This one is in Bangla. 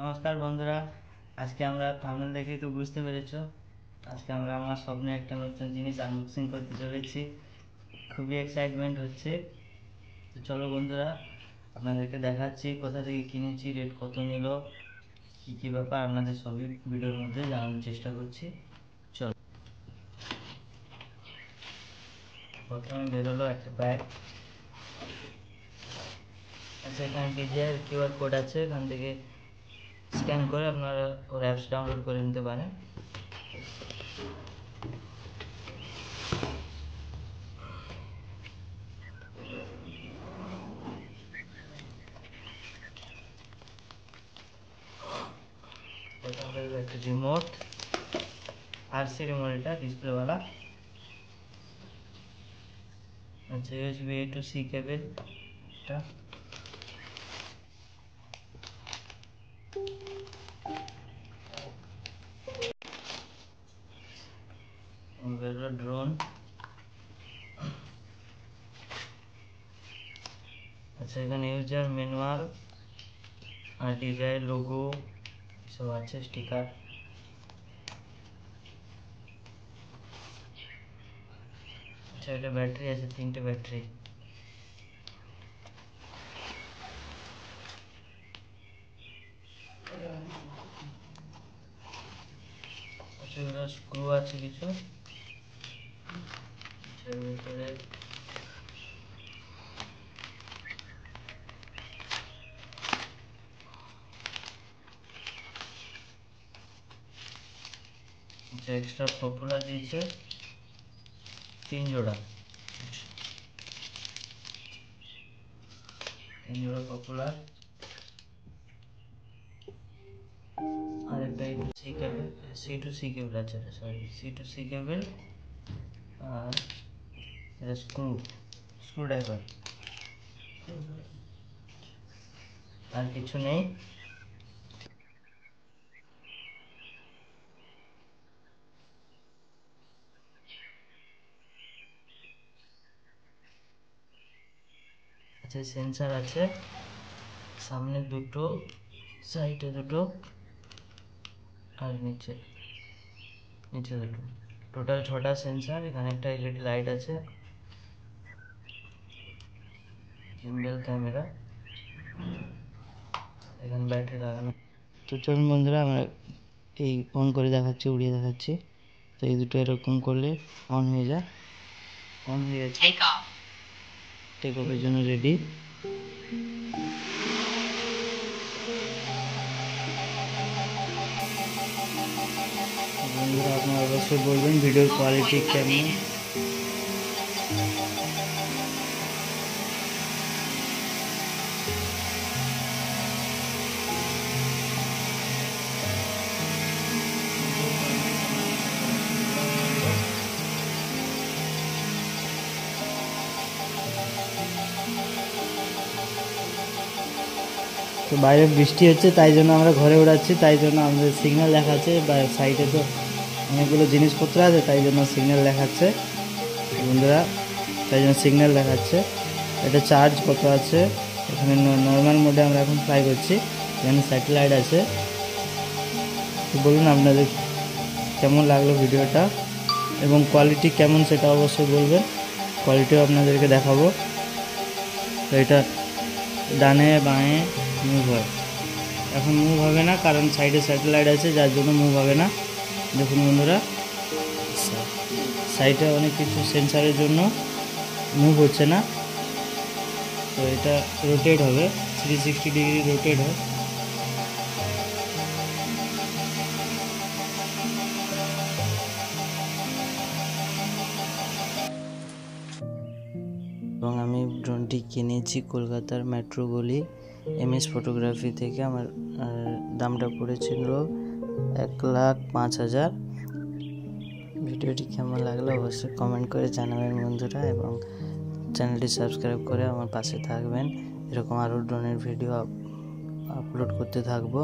নমস্কার বন্ধুরা, আজকে আমরা থাম্বনেল দেখেই তো বুঝতে পেরেছো, আজকে আমরা আমার স্বপ্নে একটা নতুন জিনিস আনবক্সিং করতে চলেছি। খুবই এক্সাইটমেন্ট হচ্ছে। তো চলো বন্ধুরা, আপনাদেরকে দেখাচ্ছি কোথা থেকে কিনেছি, রেট কত নিল, কী কী ব্যাপার আপনাদের সবই ভিডিওর মধ্যে জানানোর চেষ্টা করছি। চলো, প্রথমে বেরোলো একটা ব্যাগ। আচ্ছা, এখানে ডিজিআর কিউআর কোড আছে, এখান থেকে স্ক্যান করে আপনারা ওর অ্যাপস ডাউনলোড করে নিতে পারেন। একটা রিমোট, আরসি রিমোট, এটা ডিসপ্লে वाला। अच्छा, USB A to C কেবল এটা। বেরোলো ড্রোন। আচ্ছা, এখানে ইউজার ম্যানুয়াল আর ডিজাইন লোগো সব আছে, স্টিকার। আচ্ছা, এটা ব্যাটারি আছে, 3টে ব্যাটারি। আচ্ছা, এটা স্ক্রু আছে কিছু। আচ্ছা, ভিতরে আচ্ছা, এক্সট্রা পপুলার দিয়েছে 3 জোড়া, 3 জোড়া পপুলার। আর একটা C cable, C to C cable আছে, sorry C to C cable. আর এটা স্ক্রু ড্রাইভার, আর কিছু নেই। আচ্ছা, সেন্সার আছে সামনে দুটো, সাইডে দুটো, আর নিচে দুটো, টোটাল 6টা সেন্সার। এখানে একটা এলইডি লাইট আছে, জিম্বেল ক্যামেরা, এখানে ব্যাটারি লাগানো। তো চলুন বন্ধুরা, আমরা এই অন করে দেখাচ্ছি, উড়িয়ে দেখাচ্ছি। তো এই দুটো এরকম করলে অন হয়ে যায়। অন হয়ে গেছে, টেক অফের জন্য রেডি। বন্ধুরা, আপনারা অবশ্যই বলবেন ভিডিওর কোয়ালিটি কেমন। তো বাইরে বৃষ্টি হচ্ছে, তাই জন্য আমরা ঘরে উড়াচ্ছি, তাই জন্য আমাদের সিগন্যাল দেখাচ্ছে। সাইডে তো অনেকগুলো জিনিসপত্র আছে, তাই জন্য সিগন্যাল দেখাচ্ছে বন্ধুরা, তাই জন্য সিগন্যাল দেখাচ্ছে। এটা চার্জ কত আছে, এখানে নর্মাল মোডে আমরা এখন ফ্লাই করছি, এখানে স্যাটেলাইট আছে। তো বলুন আপনাদের কেমন লাগলো ভিডিওটা, এবং কোয়ালিটি কেমন সেটা অবশ্যই বলবেন, কোয়ালিটিও আপনাদেরকে দেখাবো। তো এটা ডানে বাঁয়ে মুভ হয়, এখন মুভ হবে না কারণ সাইডে স্যাটেলাইট আছে, যার জন্য মুভ হবে না। দেখুন বন্ধুরা, সাইডে অনেক কিছু সেন্সারের জন্য মুভ হচ্ছে না। তো এটা রোটেট হবে, 360 ডিগ্রি রোটেট হয়। এবং আমি ড্রোনটি কিনেছি কলকাতার মেট্রো গলি MS ফটোগ্রাফি থেকে। আমার দামটা পড়েছিল 1,05,000। ভিডিওটি কেমন লাগলো অবশ্যই কমেন্ট করে জানাবেন বন্ধুরা, এবং চ্যানেলটি সাবস্ক্রাইব করে আমার পাশে থাকবেন। এরকম আরও ড্রোনের ভিডিও আপলোড করতে থাকবো।